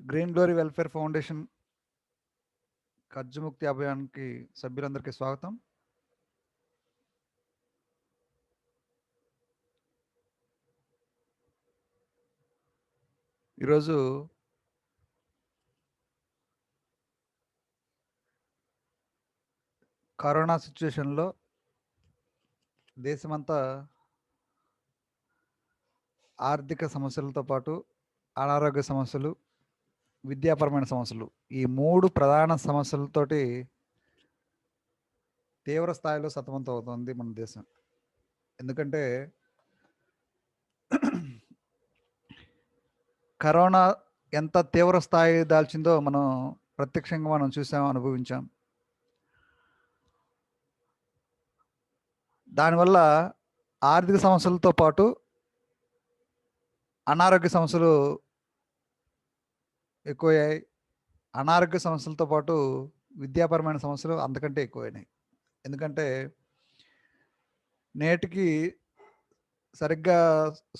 Green Glory Welfare Foundation కర్జముక్తి అభియాన్కి సభ్యులందరికీ స్వాగతం. ఈరోజు కరోనా సిచ్యువేషన్లో దేశమంతా ఆర్థిక సమస్యలతో పాటు అనారోగ్య సమస్యలు, విద్యాపరమైన సమస్యలు, ఈ 3 ప్రధాన సమస్యలతోటి తీవ్ర స్థాయిలో సతమతం అవుతుంది మన దేశం. ఎందుకంటే కరోనా ఎంత తీవ్ర స్థాయి దాల్చిందో మనం ప్రత్యక్షంగా మనం చూసాం, అనుభవించాం. దానివల్ల ఆర్థిక సమస్యలతో పాటు అనారోగ్య సమస్యలు ఎక్కువయ్యాయి. అనారోగ్య సమస్యలతో పాటు విద్యాపరమైన సమస్యలు అంతకంటే ఎక్కువైనాయి. ఎందుకంటే నేటికి సరిగ్గా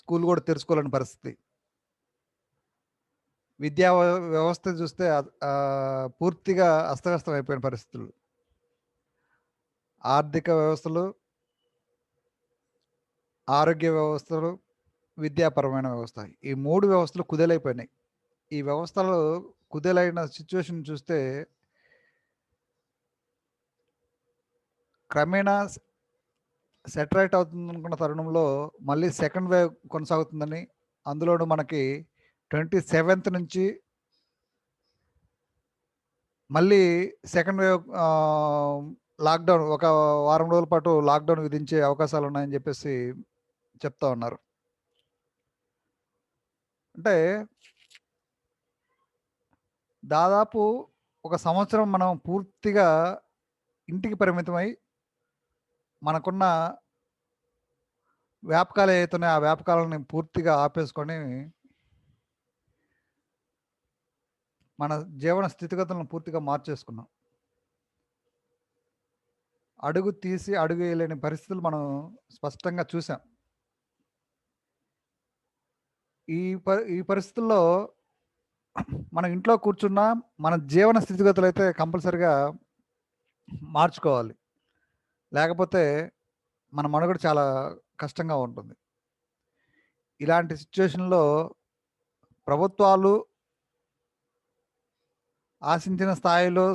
స్కూల్ కూడా తెరుచుకోలేని పరిస్థితి. విద్యా వ్యవస్థ చూస్తే పూర్తిగా అస్తవ్యస్తం అయిపోయిన పరిస్థితులు. ఆర్థిక వ్యవస్థలు, ఆరోగ్య వ్యవస్థలు, విద్యాపరమైన వ్యవస్థ, ఈ 3 వ్యవస్థలు కుదేలైపోయినాయి. ఈ వ్యవస్థలు కుదేలైన సిచ్యువేషన్ చూస్తే క్రమేణా సెటరైట్ అవుతుంది అనుకున్న తరుణంలో మళ్ళీ సెకండ్ వేవ్ కొనసాగుతుందని, అందులోనూ మనకి 27th నుంచి మళ్ళీ సెకండ్ వేవ్ లాక్డౌన్, ఒక వారం రోజుల పాటు లాక్డౌన్ విధించే అవకాశాలు ఉన్నాయని చెప్పేసి చెప్తా ఉన్నారు. అంటే దాదాపు ఒక సంవత్సరం మనం పూర్తిగా ఇంటికి పరిమితమై మనకున్న వ్యాపకాలు ఏవైతున్నాయో ఆ వ్యాపకాలని పూర్తిగా ఆపేసుకొని మన జీవన స్థితిగతులను పూర్తిగా మార్చేసుకున్నాం. అడుగు తీసి అడుగు వేయలేని పరిస్థితులు మనం స్పష్టంగా చూసాం. ఈ పరిస్థితుల్లో మనం ఇంట్లో కూర్చున్నా మన జీవన స్థితిగతులు అయితే కంపల్సరిగా మార్చుకోవాలి. లేకపోతే మన మనుగడ చాలా కష్టంగా ఉంటుంది. ఇలాంటి సిచ్యువేషన్లో ప్రభుత్వాలు ఆశించిన స్థాయిలో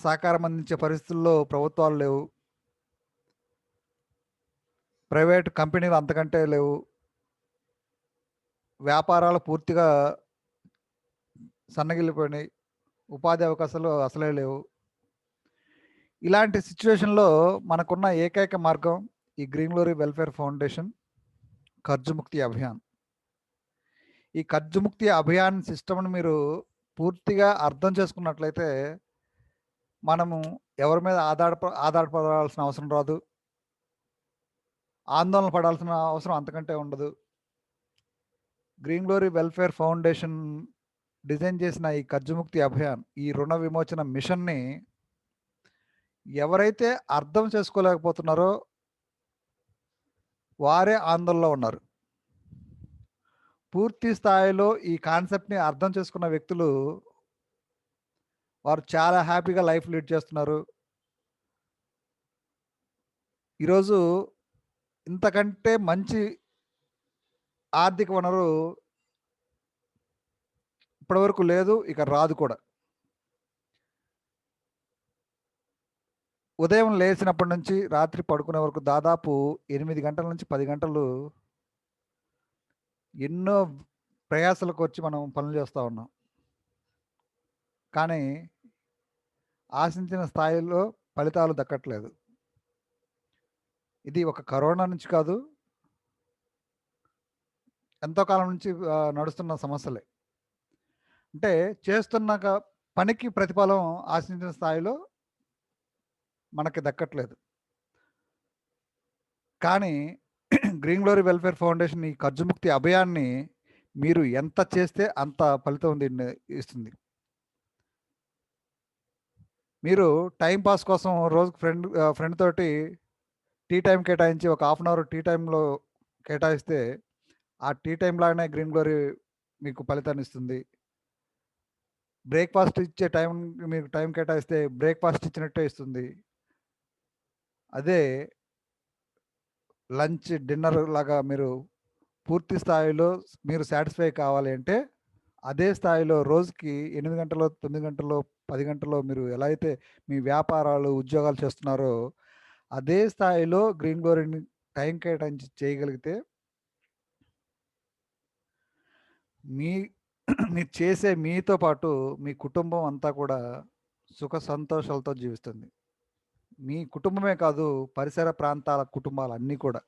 సహకారం అందించే పరిస్థితుల్లో ప్రభుత్వాలు లేవు. ప్రైవేట్ కంపెనీలు అంతకంటే లేవు. వ్యాపారాలు పూర్తిగా సన్నగిల్లిపోయినాయి. ఉపాధి అవకాశాలు అసలే లేవు. ఇలాంటి సిచ్యువేషన్లో మనకున్న ఏకైక మార్గం ఈ Green Glory Welfare Foundation Karjamukti Abhiyan. ఈ కర్జముక్తి అభియాన్ సిస్టమ్ని మీరు పూర్తిగా అర్థం చేసుకున్నట్లయితే మనము ఎవరి మీద ఆధారపడాల్సిన అవసరం రాదు. ఆందోళన పడాల్సిన అవసరం అంతకంటే ఉండదు. Green Glory Welfare foundation design చేసిన ఈ కర్జముక్తి అభియాన్, ఈ రుణ విమోచన మిషన్ని ఎవరైతే అర్థం చేసుకోలేకపోతున్నారో వారే ఆందోళనలో ఉన్నారు. పూర్తి స్థాయిలో ఈ కాన్సెప్ట్ని అర్థం చేసుకున్న వ్యక్తులు వారు చాలా హ్యాపీగా లైఫ్ లీడ్ చేస్తున్నారు. ఈరోజు ఇంతకంటే మంచి ఆర్థిక వనరు ఇప్పటివరకు లేదు, ఇక రాదు కూడా. ఉదయం లేచినప్పటి నుంచి రాత్రి పడుకునే వరకు దాదాపు 8 గంటల నుంచి 10 గంటలు ఎన్నో ప్రయాసాలకు వచ్చి మనం పనులు చేస్తూ ఉన్నాం. కానీ ఆశించిన స్థాయిలో ఫలితాలు దక్కట్లేదు. ఇది ఒక కరోనా నుంచి కాదు, ఎంతో కాలం నుంచి నడుస్తున్న సమస్యలే. అంటే చేస్తున్న పనికి ప్రతిఫలం ఆశించిన స్థాయిలో మనకి దక్కట్లేదు. కానీ గ్రీన్ గ్లోరీ వెల్ఫేర్ ఫౌండేషన్ ఈ కర్జముక్తి అభియాన్ని మీరు ఎంత చేస్తే అంత ఫలితం ఇస్తుంది. మీరు టైంపాస్ కోసం రోజుకు ఫ్రెండ్ తోటి టీ టైం కేటాయించి ఒక హాఫ్ అన్ అవర్ టీ టైంలో కేటాయిస్తే ఆ టీ టైం లాగానే గ్రీన్ గ్లోరీ మీకు ఫలితాన్ని ఇస్తుంది. బ్రేక్‌ఫాస్ట్ ఇచ్చే టైం మీకు టైం కేటాయిస్తే బ్రేక్‌ఫాస్ట్ ఇచ్చినట్టే ఇస్తుంది. అదే లంచ్, డిన్నర్ లాగా మీరు పూర్తి స్థాయిలో మీరు సాటిస్ఫై కావాలి అంటే, అదే స్థాయిలో రోజుకి 8 గంటలో, 9 గంటల్లో, 10 గంటల్లో మీరు ఎలా అయితే మీ వ్యాపారాలు, ఉద్యోగాలు చేస్తున్నారో, అదే స్థాయిలో గ్రీన్ గ్లోరీని టైం కేటాయించి చేయగలిగితే, మీ మీరు చేసే మీతో పాటు మీ కుటుంబం అంతా కూడా సుఖ సంతోషాలతో జీవిస్తుంది. మీ కుటుంబమే కాదు, పరిసర ప్రాంతాల కుటుంబాలన్నీ కూడా.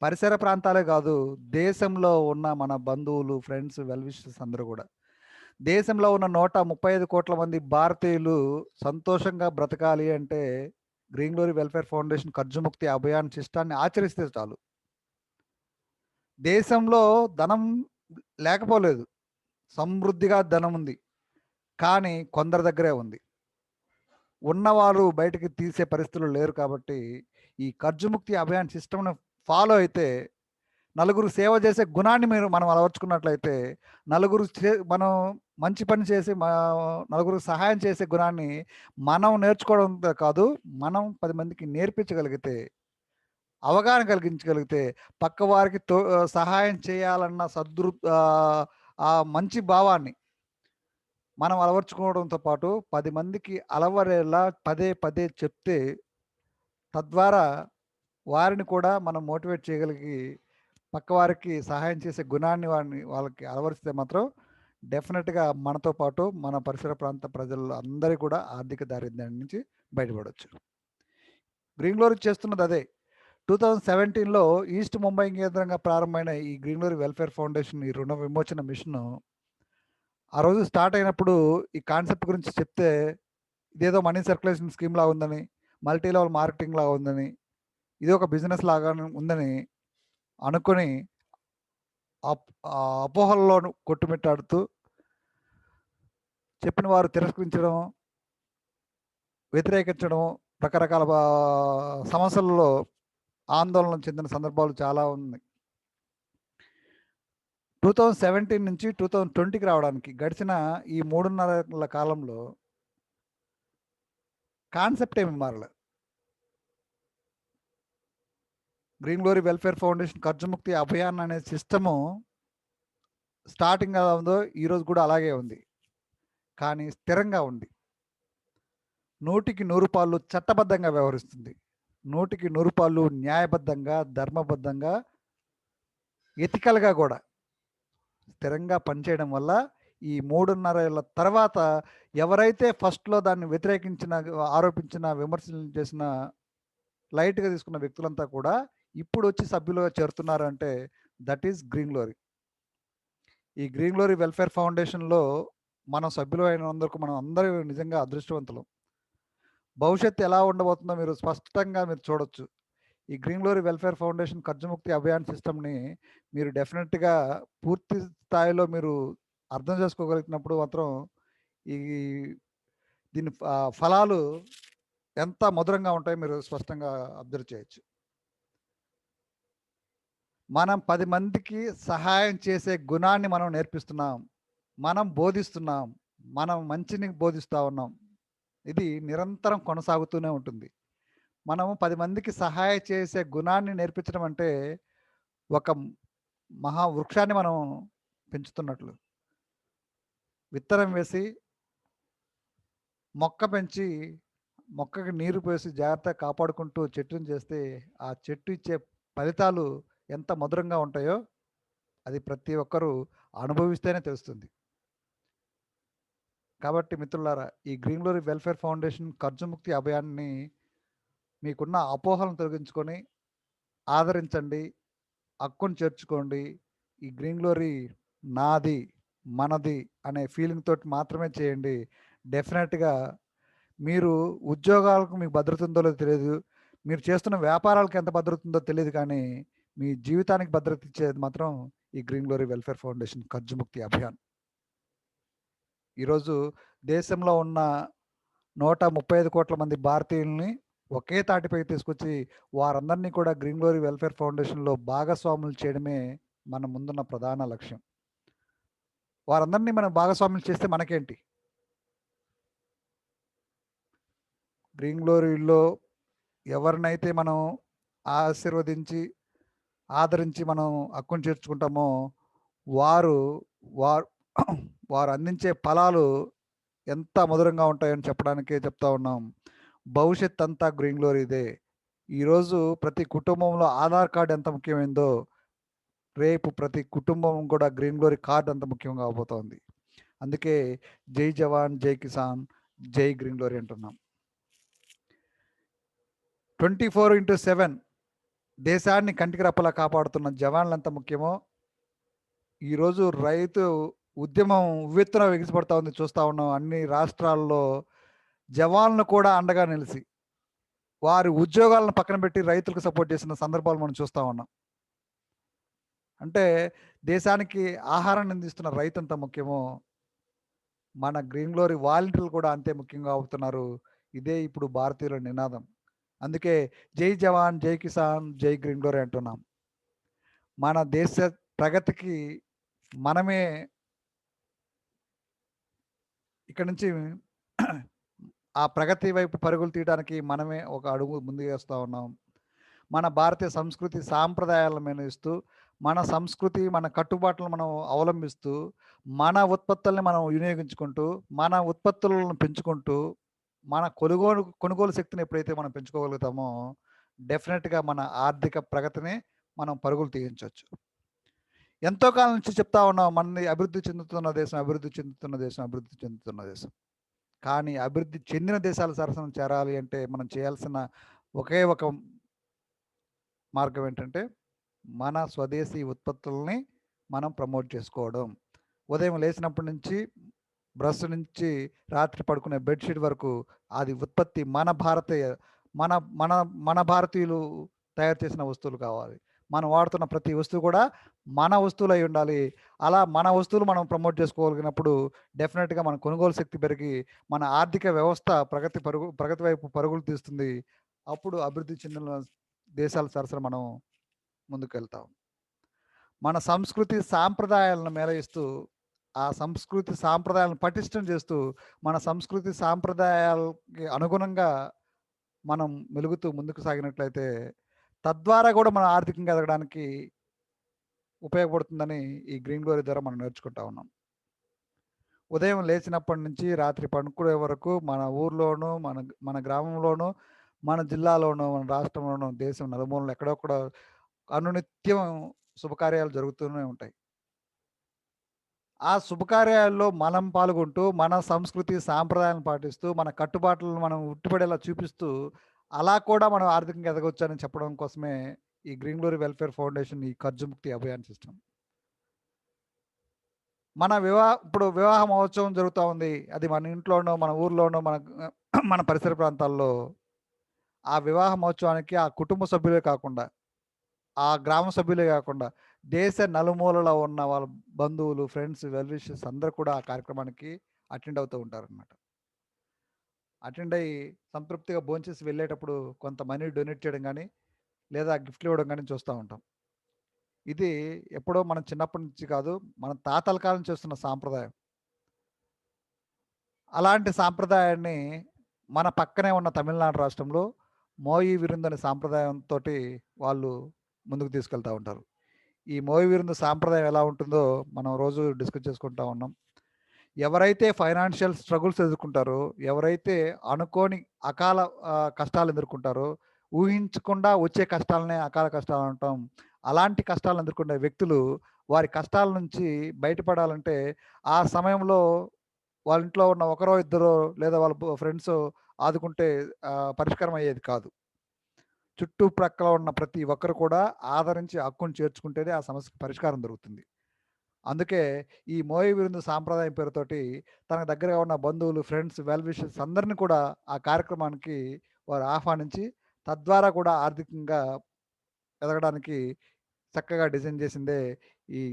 పరిసర ప్రాంతాలే కాదు, దేశంలో ఉన్న మన బంధువులు, ఫ్రెండ్స్, వెల్ విషర్స్ అందరూ కూడా. దేశంలో ఉన్న 135 కోట్ల మంది భారతీయులు సంతోషంగా బ్రతకాలి అంటే, Green Glory Welfare Foundation Karjumukti Abhiyan సిస్టాన్ని ఆచరిస్తే చాలు. దేశంలో ధనం లేకపోలేదు. సమృద్ధిగా ధనం ఉంది. కానీ కొందరి దగ్గరే ఉంది. ఉన్నవారు బయటికి తీసే పరిస్థితులు లేరు కాబట్టి, ఈ కర్జుముక్తి అభియాన్ సిస్టమ్‌ను ఫాలో అయితే, నలుగురు సేవ చేసే గుణాన్ని మనం అలవర్చుకున్నట్లయితే, మనం మంచి పని చేసి నలుగురికి సహాయం చేసే గుణాన్ని మనం నేర్చుకోవడంతో కాదు, మనం 10 మందికి నేర్పించగలిగితే, అవగాహన కలిగించగలిగితే, పక్కవారికి సహాయం చేయాలన్న ఆ మంచి భావాన్ని మనం అలవర్చుకోవడంతో పాటు 10 మందికి అలవరేలా పదే పదే చెప్తే, తద్వారా వారిని కూడా మనం మోటివేట్ చేయగలిగి, పక్కవారికి సహాయం చేసే గుణాన్ని వాళ్ళకి అలవరిస్తే మాత్రం డెఫినెట్‌గా మనతో పాటు మన పరిసర ప్రాంత ప్రజలు అందరూ కూడా ఆర్థిక దారిద్ర్యం నుంచి బయటపడొచ్చు. గ్రీన్ గ్లోరీ చేస్తున్నది అదే. 2017లో ఈస్ట్ ముంబై కేంద్రంగా ప్రారంభమైన ఈ గ్రీన్ గ్లోరీ వెల్ఫేర్ ఫౌండేషన్ ఈ రుణ విమోచన మిషను ఆ రోజు స్టార్ట్ అయినప్పుడు ఈ కాన్సెప్ట్ గురించి చెప్తే, ఇదేదో మనీ సర్క్యులేషన్ స్కీమ్‌లా ఉందని, మల్టీ లెవెల్ మార్కెటింగ్‌లా ఉందని, ఇది ఒక బిజినెస్ లాగానే ఉందని అనుకుని అపోహల్లోను కొట్టుమిట్టాడుతూ చెప్పిన వారు తిరస్కరించడం, వ్యతిరేకించడం, రకరకాల సమస్యలలో ఆందోళన చెందిన సందర్భాలు చాలా ఉన్నాయి. 2017 నుంచి 2020కి రావడానికి గడిచిన ఈ 3.5 ఏళ్ల కాలంలో కాన్సెప్ట్ ఏమి మారలే. Green Glory Welfare Foundation Karjumukti Abhiyan అనే సిస్టము స్టార్టింగ్ ఎలా ఉందో ఈరోజు కూడా అలాగే ఉంది. కానీ స్థిరంగా ఉంది. 100కి 100 పాళ్ళు చట్టబద్ధంగా వ్యవహరిస్తుంది. 100కి 100 పాళ్ళు న్యాయబద్ధంగా, ధర్మబద్ధంగా, ఎథికల్‌గా కూడా స్థిరంగా పనిచేయడం వల్ల ఈ 3.5 ఏళ్ల తర్వాత ఎవరైతే ఫస్ట్‌లో దాన్ని ఆరోపించిన, విమర్శలు చేసిన, లైట్‌గా తీసుకున్న వ్యక్తులంతా కూడా ఇప్పుడు వచ్చి సభ్యులుగా చేరుతున్నారు అంటే దట్ ఈస్ గ్రీన్ గ్లోరీ. ఈ గ్రీన్ గ్లోరీ వెల్ఫేర్ ఫౌండేషన్‌లో మనం సభ్యులైనందుకు మనం అందరూ నిజంగా అదృష్టవంతులం. భవిష్యత్తు ఎలా ఉండబోతుందో మీరు స్పష్టంగా చూడొచ్చు. ఈ Green Glory Welfare Foundation Karjumukti Abhiyan సిస్టమ్‌ని మీరు డెఫినెట్‌గా పూర్తి స్థాయిలో మీరు అర్థం చేసుకోగలిగినప్పుడు మాత్రం ఈ దీని ఫలాలు ఎంత మధురంగా ఉంటాయో మీరు స్పష్టంగా అబ్జర్వ్ చేయొచ్చు. మనం 10 మందికి సహాయం చేసే గుణాన్ని మనం నేర్పిస్తున్నాం. మనం బోధిస్తున్నాం. మనం మంచిని బోధిస్తా ఉన్నాం. ఇది నిరంతరం కొనసాగుతూనే ఉంటుంది. మనము 10 మందికి సహాయం చేసే గుణాన్ని నేర్పించడం అంటే, ఒక మహా వృక్షాన్ని మనం పెంచుతున్నట్లు. విత్తనం వేసి, మొక్క పెంచి, మొక్కకి నీరు పోసి జాగ్రత్తగా కాపాడుకుంటూ చెట్టుని చేస్తే, ఆ చెట్టు ఇచ్చే ఫలితాలు ఎంత మధురంగా ఉంటాయో, అది ప్రతి ఒక్కరూ అనుభవిస్తేనే తెలుస్తుంది. కాబట్టి మిత్రులారా, ఈ గ్రీన్ గ్లోరీ వెల్ఫేర్ ఫౌండేషన్ కర్జుముక్తి అభియాన్ని మీకున్న అపోహలను తొలగించుకొని ఆదరించండి, హక్కును చేర్చుకోండి. ఈ గ్రీన్ గ్లోరీ నాది, మనది అనే ఫీలింగ్ తోటి మాత్రమే చేయండి. డెఫినెట్‌గా మీరు ఉద్యోగాలకు మీకు భద్రత ఉందో లేదో తెలియదు. మీరు చేస్తున్న వ్యాపారాలకు ఎంత భద్రత ఉందో తెలియదు కానీ, మీ జీవితానికి భద్రత ఇచ్చేది మాత్రం ఈ Green Glory Welfare Foundation Karjumukti Abhiyan. ఈరోజు దేశంలో ఉన్న 135 కోట్ల మంది భారతీయుల్ని ఒకే తాటిపై తీసుకొచ్చి వారందరినీ కూడా గ్రీన్ గ్లోరీ వెల్ఫేర్ ఫౌండేషన్‌లో భాగస్వాములు చేయడమే మన ముందున్న ప్రధాన లక్ష్యం. వారందరినీ మనం భాగస్వాములు చేస్తే మనకేంటి? గ్రీన్ గ్లోరీలో ఎవరినైతే మనం ఆశీర్వదించి ఆదరించి మనం హక్కును చేర్చుకుంటామో వారు వారు వారు అందించే ఫలాలు ఎంత మధురంగా ఉంటాయని చెప్పడానికే చెప్తా ఉన్నాం. భవిష్యత్ అంతా గ్రీన్ గ్లోరీదే. ఈరోజు ప్రతి కుటుంబంలో ఆధార్ కార్డ్ ఎంత ముఖ్యమైందో రేపు ప్రతి కుటుంబం కూడా గ్రీన్ గ్లోరీ కార్డ్ అంత ముఖ్యంగా అవబోతోంది. అందుకే జై జవాన్, జై కిసాన్, జై గ్రీన్ గ్లోరీ అంటున్నాం. 24/7 దేశాన్ని కంటికి రెప్పలా కాపాడుతున్న జవాన్లు ఎంత ముఖ్యమో ఈరోజు రైతు ఉద్యమం ఉవ్వెత్తున ఎగిసిపడతా ఉంది, చూస్తూ ఉన్నాం. అన్ని రాష్ట్రాల్లో జవాన్లు కూడా అండగా నిలిచి వారి ఉద్యోగాలను పక్కన పెట్టి రైతులకు సపోర్ట్ చేసిన సందర్భాలు మనం చూస్తూ ఉన్నాం. అంటే దేశానికి ఆహారాన్ని అందిస్తున్న రైతు ఎంత ముఖ్యమో మన గ్రీన్ గ్లోరీ వాలంటీర్లు కూడా అంతే ముఖ్యంగా అవుతున్నారు. ఇదే ఇప్పుడు భారతీయుల నినాదం. అందుకే జై జవాన్, జై కిసాన్, జై గ్రీన్ గ్లోరీ అంటున్నాం. మన దేశ ప్రగతికి మనమే ఇక్కడ నుంచి ఆ ప్రగతి వైపు పరుగులు తీయడానికి మనమే ఒక అడుగు ముందుకు వేస్తూ ఉన్నాం. మన భారతీయ సంస్కృతి సాంప్రదాయాలను మెనిస్తూ మన సంస్కృతి మన కట్టుబాట్లను మనం అవలంబిస్తూ మన ఉత్పత్తుల్ని మనం వినియోగించుకుంటూ మన ఉత్పత్తులను పెంచుకుంటూ మన కొనుగోలు శక్తిని ఎప్పుడైతే మనం పెంచుకోగలుగుతామో డెఫినెట్గా మన ఆర్థిక ప్రగతిని మనం పరుగులు తీయించవచ్చు. ఎంతో కాలం నుంచి చెప్తా ఉన్నాం, మన అభివృద్ధి చెందుతున్న దేశం, అభివృద్ధి చెందుతున్న దేశం, అభివృద్ధి చెందుతున్న దేశం. కానీ అభివృద్ధి చెందిన దేశాల సరసన చేరాలి అంటే మనం చేయాల్సిన ఒకే ఒక మార్గం ఏంటంటే మన స్వదేశీ ఉత్పత్తుల్ని మనం ప్రమోట్ చేసుకోవడం. ఉదయం లేచినప్పటి నుంచి బ్రష్ నుంచి రాత్రి పడుకునే బెడ్షీట్ వరకు అది ఉత్పత్తి మన భారతీయ మన మన మన భారతీయులు తయారు చేసిన వస్తువులు కావాలి. మనం వాడుతున్న ప్రతి వస్తువు కూడా మన వస్తువులు అయి ఉండాలి. అలా మన వస్తువులు మనం ప్రమోట్ చేసుకోగలిగినప్పుడు డెఫినెట్గా మన కొనుగోలు శక్తి పెరిగి మన ఆర్థిక వ్యవస్థ ప్రగతి వైపు పరుగులు తీస్తుంది. అప్పుడు అభివృద్ధి చెందిన దేశాల సరసన మనం ముందుకెళ్తాం. మన సంస్కృతి సాంప్రదాయాలను మేళయిస్తూ ఆ సంస్కృతి సాంప్రదాయాలను పటిష్టం చేస్తూ మన సంస్కృతి సాంప్రదాయాలకి అనుగుణంగా మనం మెలుగుతూ ముందుకు సాగినట్లయితే తద్వారా కూడా మనం ఆర్థికంగా ఎదగడానికి ఉపయోగపడుతుందని ఈ గ్రీన్ గ్లోరీ ద్వారా మనం నేర్చుకుంటా ఉన్నాం. ఉదయం లేచినప్పటి నుంచి రాత్రి పడుకునే వరకు మన ఊర్లోనూ మన మన గ్రామంలోనూ మన జిల్లాలోనూ మన రాష్ట్రంలోనూ దేశం నలుమూలలు ఎక్కడొక్కడ అనునిత్యం శుభకార్యాలు జరుగుతూనే ఉంటాయి. ఆ శుభకార్యాల్లో మనం పాల్గొంటూ మన సంస్కృతి సాంప్రదాయాలను పాటిస్తూ మన కట్టుబాట్లను మనం ఉట్టిపడేలా చూపిస్తూ అలా కూడా మనం ఆర్థికంగా ఎదగవచ్చు అని చెప్పడం కోసమే ఈ గ్రీన్ గ్లోరీ వెల్ఫేర్ ఫౌండేషన్ ఈ ఖర్జు ముక్తి అభియాన్ సిస్టమ్. మన ఇప్పుడు వివాహ మహోత్సవం జరుగుతూ ఉంది. అది మన ఇంట్లోనో మన ఊర్లోనో మన పరిసర ప్రాంతాల్లో ఆ వివాహ మహోత్సవానికి ఆ కుటుంబ సభ్యులే కాకుండా ఆ గ్రామ సభ్యులే కాకుండా దేశ నలుమూలలో ఉన్న వాళ్ళ బంధువులు, ఫ్రెండ్స్, వెల్ విషర్స్ అందరూ కూడా ఆ కార్యక్రమానికి అటెండ్ అవుతూ ఉంటారనమాట. అటెండ్ అయ్యి సంతృప్తిగా భోంచేసి వెళ్ళేటప్పుడు కొంత మనీ డొనేట్ చేయడం కానీ లేదా గిఫ్ట్లు ఇవ్వడం కానీ చూస్తూ ఉంటాం. ఇది ఎప్పుడో మనం చిన్నప్పటి నుంచి కాదు, మన తాతల కాలం చేస్తున్న సాంప్రదాయం. అలాంటి సాంప్రదాయాన్ని మన పక్కనే ఉన్న తమిళనాడు రాష్ట్రంలో మోయి విరుందు అనే సాంప్రదాయంతో వాళ్ళు ముందుకు తీసుకెళ్తూ ఉంటారు. ఈ మోయి విరుందు సాంప్రదాయం ఎలా ఉంటుందో మనం రోజు డిస్కస్ చేసుకుంటూ ఉన్నాం. ఎవరైతే ఫైనాన్షియల్ స్ట్రగుల్స్ ఎదుర్కొంటారో, ఎవరైతే అనుకోని అకాల కష్టాలు ఎదుర్కొంటారో, ఊహించకుండా వచ్చే కష్టాలనే అకాల కష్టాలు అంటాం. అలాంటి కష్టాలను ఎదుర్కొనే వ్యక్తులు వారి కష్టాల నుంచి బయటపడాలంటే ఆ సమయంలో వాళ్ళ ఇంట్లో ఉన్న ఒకరో ఇద్దరో లేదా వాళ్ళ ఫ్రెండ్స్ ఆదుకుంటే పరిష్కారం అయ్యేది కాదు. చుట్టుప్రక్కల ఉన్న ప్రతి ఒక్కరు కూడా ఆదరించి హక్కును చేర్చుకుంటేనే ఆ సమస్యకు పరిష్కారం దొరుకుతుంది. అందుకే ఈ మోయి విరుందు సాంప్రదాయం పేరుతోటి తనకు దగ్గరగా ఉన్న బంధువులు, ఫ్రెండ్స్, వెల్ విషర్స్ అందరినీ కూడా ఆ కార్యక్రమానికి వారు ఆహ్వానించి తద్వారా కూడా ఆర్థికంగా ఎదగడానికి చక్కగా డిజైన్ చేసిందే ఈ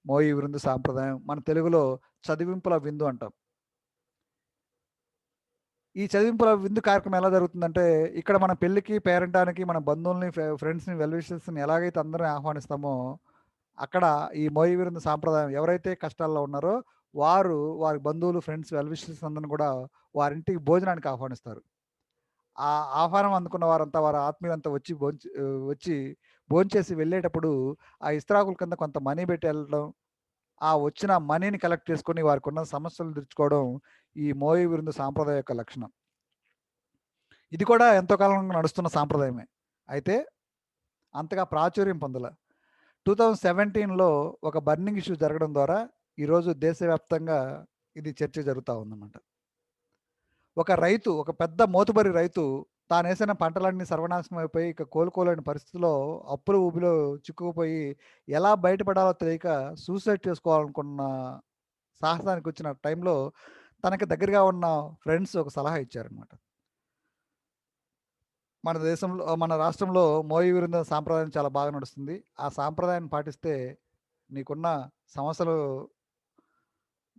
మోయి విరుందు సాంప్రదాయం. మన తెలుగులో చదివింపుల విందు అంటాం. ఈ చదివింపుల విందు కార్యక్రమం ఎలా జరుగుతుందంటే ఇక్కడ మన పెళ్ళికి, పేరంటానికి మన బంధువుల్ని, ఫ్రెండ్స్ని, వెల్ విషర్స్ని ఎలాగైతే అందరిని ఆహ్వానిస్తామో అక్కడ ఈ మోయి విరుందు సాంప్రదాయం ఎవరైతే కష్టాల్లో ఉన్నారో వారి బంధువులు, ఫ్రెండ్స్, వెల్ విషర్స్ అందరిని కూడా వారింటికి భోజనానికి ఆహ్వానిస్తారు. ఆ ఆహ్వానం అందుకున్న వారంతా, వారి ఆత్మీయులంతా వచ్చి భోంచేసి వెళ్ళేటప్పుడు ఆ ఇస్తరాకుల కింద కొంత మనీ పెట్టి వెళ్ళడం, ఆ వచ్చిన మనీని కలెక్ట్ చేసుకొని వారికున్న సమస్యలు తీర్చుకోవడం ఈ మోయి విరుందు సాంప్రదాయం యొక్క లక్షణం. ఇది కూడా ఎంతో కాలంగా నడుస్తున్న సాంప్రదాయమే. అయితే అంతగా ప్రాచుర్యం పొందల. 2017లో ఒక బర్నింగ్ ఇష్యూ జరగడం ద్వారా ఈరోజు దేశవ్యాప్తంగా ఇది చర్చ జరుగుతా ఉందన్నమాట. ఒక పెద్ద మోతుబరి రైతు తానేసిన పంటలన్నీ సర్వనాశనం అయిపోయి ఇక కోలుకోలేని పరిస్థితిలో అప్పుల ఊబిలో చిక్కుకుపోయి ఎలా బయటపడాలో తెలియక సూసైడ్ చేసుకోవాలనుకున్న సాహసానికి వచ్చిన టైంలో తనకి దగ్గరగా ఉన్న ఫ్రెండ్స్ ఒక సలహా ఇచ్చారనమాట. మన రాష్ట్రంలో మోయి విరుంద సాంప్రదాయం చాలా బాగా నడుస్తుంది. ఆ సాంప్రదాయాన్ని పాటిస్తే నీకున్న సమస్యలు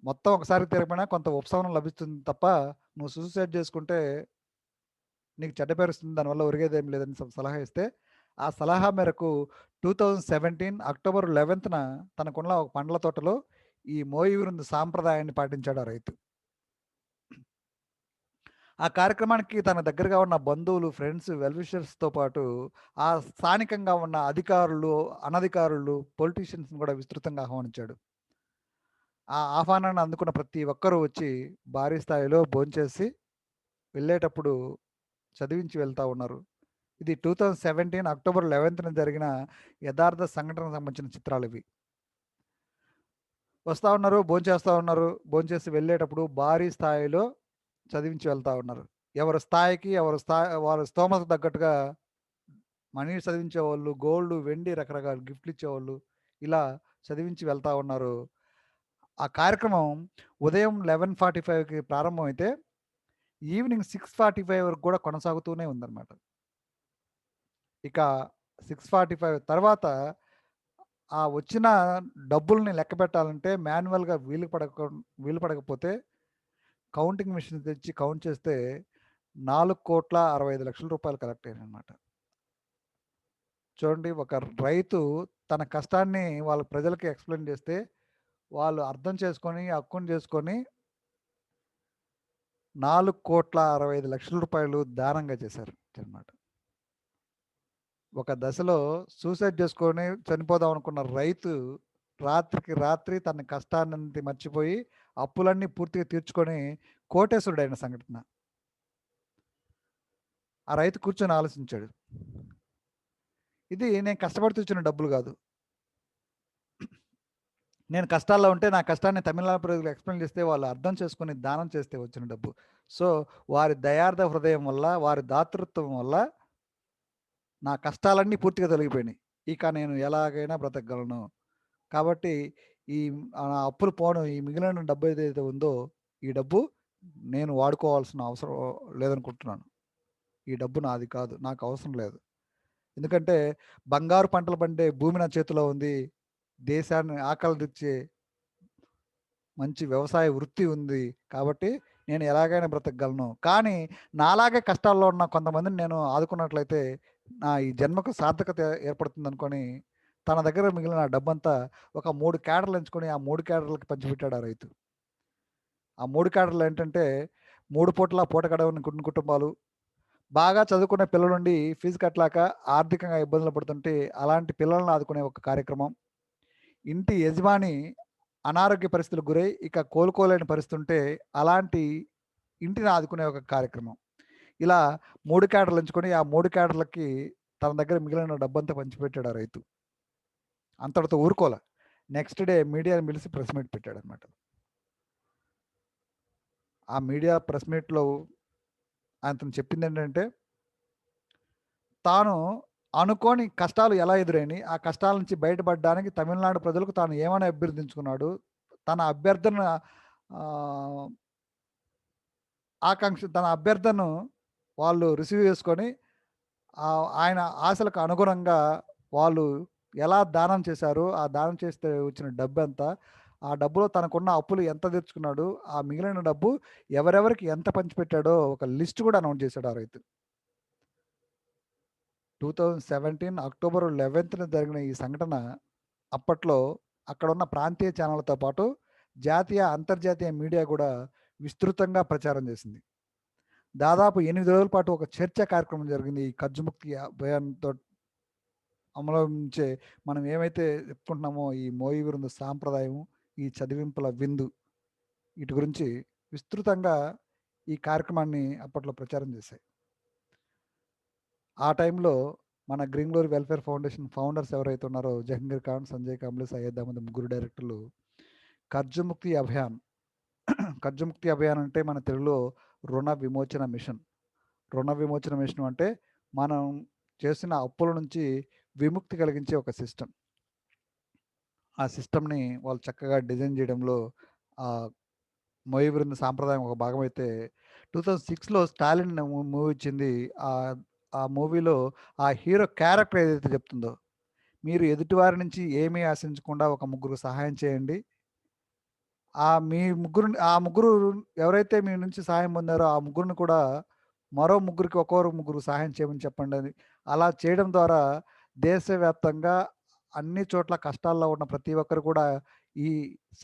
మొత్తం ఒకసారి తీరకపోయినా కొంత ఉపశమనం లభిస్తుంది తప్ప, నువ్వు సూసైడ్ చేసుకుంటే నీకు చెడ్డ పేరు వస్తుంది. దానివల్ల ఒరిగేదేం లేదని సలహా ఇస్తే, ఆ సలహా మేరకు 2017 అక్టోబర్ 11న తనకున్న ఒక పండ్ల తోటలో ఈ మోయి విరుందు సాంప్రదాయాన్ని పాటించాడు ఆ రైతు. ఆ కార్యక్రమానికి తన దగ్గరగా ఉన్న బంధువులు, ఫ్రెండ్స్, వెల్ విషర్స్‌తో పాటు ఆ స్థానికంగా ఉన్న అధికారులు, అనధికారులు, పొలిటీషియన్స్‌ని కూడా విస్తృతంగా ఆహ్వానించాడు. ఆ ఆహ్వానాన్ని అందుకున్న ప్రతి ఒక్కరూ వచ్చి భారీ స్థాయిలో భోంచేసి వెళ్ళేటప్పుడు చదివించి వెళ్తా ఉన్నారు. ఇది 2017 అక్టోబర్ 11న జరిగిన యథార్థ సంఘటనకు సంబంధించిన చిత్రాలివి. వస్తా ఉన్నారు, భోంచేస్తా ఉన్నారు. భోంచేసి వెళ్ళేటప్పుడు భారీ స్థాయిలో చదివించి వెళ్తా ఉన్నారు. ఎవరి స్థాయికి, వారి స్తోమతకు తగ్గట్టుగా మనీ చదివించేవాళ్ళు, గోల్డ్, వెండి రకరకాల గిఫ్ట్‌లు ఇచ్చేవాళ్ళు. ఇలా చదివించి వెళ్తా ఉన్నారు. ఆ కార్యక్రమం ఉదయం 11:45కి ప్రారంభమైతే ఈవినింగ్ 6:45 వరకు కూడా కొనసాగుతూనే ఉందన్నమాట. ఇక 6:45 తర్వాత ఆ వచ్చిన డబ్బుల్ని లెక్కపెట్టాలంటే మాన్యువల్‌గా వీలు పడకపోతే కౌంటింగ్ మిషన్ తెచ్చి కౌంట్ చేస్తే రూ. 4,65,00,000 కలెక్ట్ అయ్యాయన్నమాట. చూడండి, ఒక రైతు తన కష్టాన్ని వాళ్ళ ప్రజలకి ఎక్స్‌ప్లెయిన్ చేస్తే, వాళ్ళు అర్థం చేసుకొని, హక్కును చేసుకొని రూ. 4,65,00,000 దానంగా చేశారు అన్నమాట. ఒక దశలో సూసైడ్ చేసుకొని చనిపోదాం అనుకున్న రైతు రాత్రికి రాత్రి తన కష్టాన్ని మర్చిపోయి అప్పులన్నీ పూర్తిగా తీర్చుకొని కోటేశ్వరుడైన సంఘటన. ఆ రైతు కూర్చొని ఆలోచించాడు. ఇది నేను కష్టపడి తెచ్చిన డబ్బులు కాదు. నేను కష్టాల్లో ఉంటే నా కష్టాన్ని తమిళనాడు ప్రజలకు ఎక్స్‌ప్లెయిన్ చేస్తే వాళ్ళు అర్థం చేసుకొని దానం చేస్తే వచ్చిన డబ్బు. సో, వారి దయార్థ హృదయం వల్ల, వారి దాతృత్వం వల్ల నా కష్టాలన్నీ పూర్తిగా తొలగిపోయినాయి. ఇక నేను ఎలాగైనా బ్రతకగలను. కాబట్టి ఈ అప్పులు పోను, ఈ మిగిలిన డబ్బు ఏదైతే ఉందో, ఈ డబ్బు నేను వాడుకోవాల్సిన అవసరం లేదనుకుంటున్నాను. ఈ డబ్బు నాది కాదు. నాకు అవసరం లేదు. ఎందుకంటే బంగారు పంటలు పండే భూమి నా చేతిలో ఉంది. దేశాన్ని ఆకలి తీర్చే మంచి వ్యవసాయ వృత్తి ఉంది. కాబట్టి నేను ఎలాగైనా బ్రతకగలను. కానీ నాలాగే కష్టాల్లో ఉన్న కొంతమందిని నేను ఆదుకున్నట్లయితే నా ఈ జన్మకు సార్థకత ఏర్పడుతుందనుకోని తన దగ్గర మిగిలిన డబ్బంతా ఒక 3 క్యాడర్లు ఎంచుకొని ఆ 3 క్యాడర్లకి పంచిపెట్టాడు ఆ రైతు. ఆ 3 క్యాడర్లు ఏంటంటే 3 పూటలా పూట గడవని కొన్ని కుటుంబాలు, బాగా చదువుకునే పిల్లలుండి ఫీజు కట్టలేక ఆర్థికంగా ఇబ్బందులు పడుతుంటే అలాంటి పిల్లలను ఆదుకునే ఒక కార్యక్రమం. ఇంటి యజమాని అనారోగ్య పరిస్థితులకు గురై ఇక కోలుకోలేని పరిస్థితి ఉంటే అలాంటి ఇంటిని ఆదుకునే ఒక కార్యక్రమం. ఇలా 3 క్యాడర్లు ఎంచుకొని ఆ 3 క్యాడర్లకి తన దగ్గర మిగిలిన డబ్బంతా పంచిపెట్టాడు ఆ రైతు. అంతటితో ఊరుకోలే. నెక్స్ట్ డే మీడియాని పిలిచి ప్రెస్ మీట్ పెట్టాడనమాట. ఆ మీడియా ప్రెస్ మీట్‌లో అతను చెప్పిందేంటంటే, తాను అనుకోని కష్టాలు ఎలా ఎదురైనయి, ఆ కష్టాల నుంచి బయటపడడానికి తమిళనాడు ప్రజలకు తాను ఏమని అభ్యర్థించుకున్నాడు, తన అభ్యర్థన ఆహ్, తన అభ్యర్థనను వాళ్ళు రిసీవ్ చేసుకొని ఆయన ఆశలకు అనుగుణంగా వాళ్ళు ఎలా దానం చేశారు, ఆ దానం చేస్తే వచ్చిన డబ్బెంత, ఆ డబ్బులో తనకున్న అప్పులు ఎంత తీర్చుకున్నాడు, ఆ మిగిలిన డబ్బు ఎవరెవరికి ఎంత పంచిపెట్టాడో ఒక లిస్ట్ కూడా అనౌన్స్ చేశాడు ఆ రైతు. 2017 అక్టోబర్ 11న జరిగిన ఈ సంఘటన అప్పట్లో అక్కడున్న ప్రాంతీయ ఛానళ్ళతో పాటు జాతీయ, అంతర్జాతీయ మీడియా కూడా విస్తృతంగా ప్రచారం చేసింది. దాదాపు 8 రోజుల పాటు ఒక చర్చా కార్యక్రమం జరిగింది. ఈ కర్జముక్తి అభియాన్‌తో అమలుంచే మనం ఏమైతే చెప్పుకుంటున్నామో ఈ మోయి విరుందు సాంప్రదాయం, ఈ చదివింపుల విందు వీటి గురించి విస్తృతంగా ఈ కార్యక్రమాన్ని అప్పట్లో ప్రచారం చేశాయి. ఆ టైంలో మన green Glory Welfare foundation founders ఎవరైతే ఉన్నారో జహంగీర్ ఖాన్, సంజయ్ కాంబ్లే, సయ్యద్ అహ్మద్ ముగ్గురు డైరెక్టర్లు కర్జముక్తి అభియాన్ కర్జముక్తి అభియాన్ అంటే మన తెలుగులో రుణ విమోచన మిషన్. రుణ విమోచన మిషన్ అంటే మనం చేసిన అప్పుల నుంచి విముక్తి కలిగించే ఒక సిస్టమ్. ఆ సిస్టమ్‌ని వాళ్ళు చక్కగా డిజైన్ చేయడంలో మోయి విరుందు సాంప్రదాయం ఒక భాగమైతే 2006లో 'స్టాలిన్' మూవీ వచ్చింది. ఆ మూవీలో ఆ హీరో క్యారెక్టర్ ఏదైతే చెప్తుందో, మీరు ఎదుటివారి నుంచి ఏమీ ఆశించకుండా ఒక ముగ్గురికి సహాయం చేయండి. ఆ ముగ్గురు ఎవరైతే మీ నుంచి సహాయం పొందారో ఆ ముగ్గురిని కూడా మరో ముగ్గురికి ఒక్కొక్కరు ముగ్గురు సహాయం చేయమని చెప్పండి. అలా చేయడం ద్వారా దేశవ్యాప్తంగా అన్ని చోట్ల కష్టాల్లో ఉన్న ప్రతి ఒక్కరు కూడా ఈ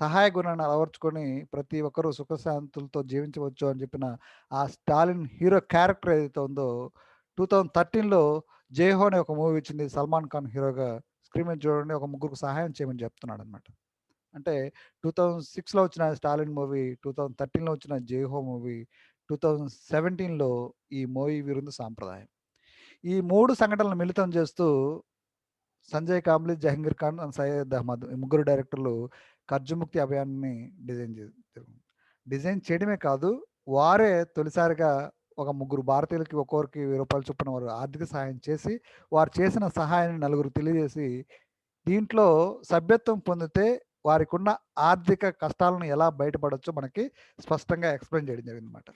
సహాయ గుణాన్ని అలవర్చుకొని ప్రతి ఒక్కరు సుఖశాంతులతో జీవించవచ్చు అని చెప్పిన ఆ స్టాలిన్ హీరో క్యారెక్టర్ ఏదైతే ఉందో 2013లో 'జై హో' అనే ఒక మూవీ వచ్చింది. సల్మాన్ ఖాన్ హీరోగా. స్క్రీన్ మీద చూడండి, ఒక ముగ్గురికి సహాయం చేయమని చెప్తున్నాడనమాట. అంటే 2006లో వచ్చిన 'స్టాలిన్' మూవీ, 2013లో వచ్చిన 'జై హో' మూవీ, 2017లో ఈ 'మోయి విరుందు సాంప్రదాయం'. ఈ 3 సంఘటనలు మిళితం చేస్తూ సంజయ్ కాంబ్లీ, జహంగీర్ ఖాన్ అండ్ సయ్యద్ అహ్మద్ ఈ ముగ్గురు డైరెక్టర్లు కర్జముక్తి అభియాన్ని డిజైన్ చేయడమే కాదు, వారే తొలిసారిగా ఒక ముగ్గురు భారతీయులకి ఒక్కొక్కరికి రూ. 1000 చొప్పున వారు ఆర్థిక సహాయం చేసి, వారు చేసిన సహాయాన్ని నలుగురికి తెలియజేసి, దీంట్లో సభ్యత్వం పొందితే వారికున్న ఆర్థిక కష్టాలను ఎలా బయటపడొచ్చో మనకి స్పష్టంగా ఎక్స్‌ప్లెయిన్ చేయడం జరిగిందనమాట.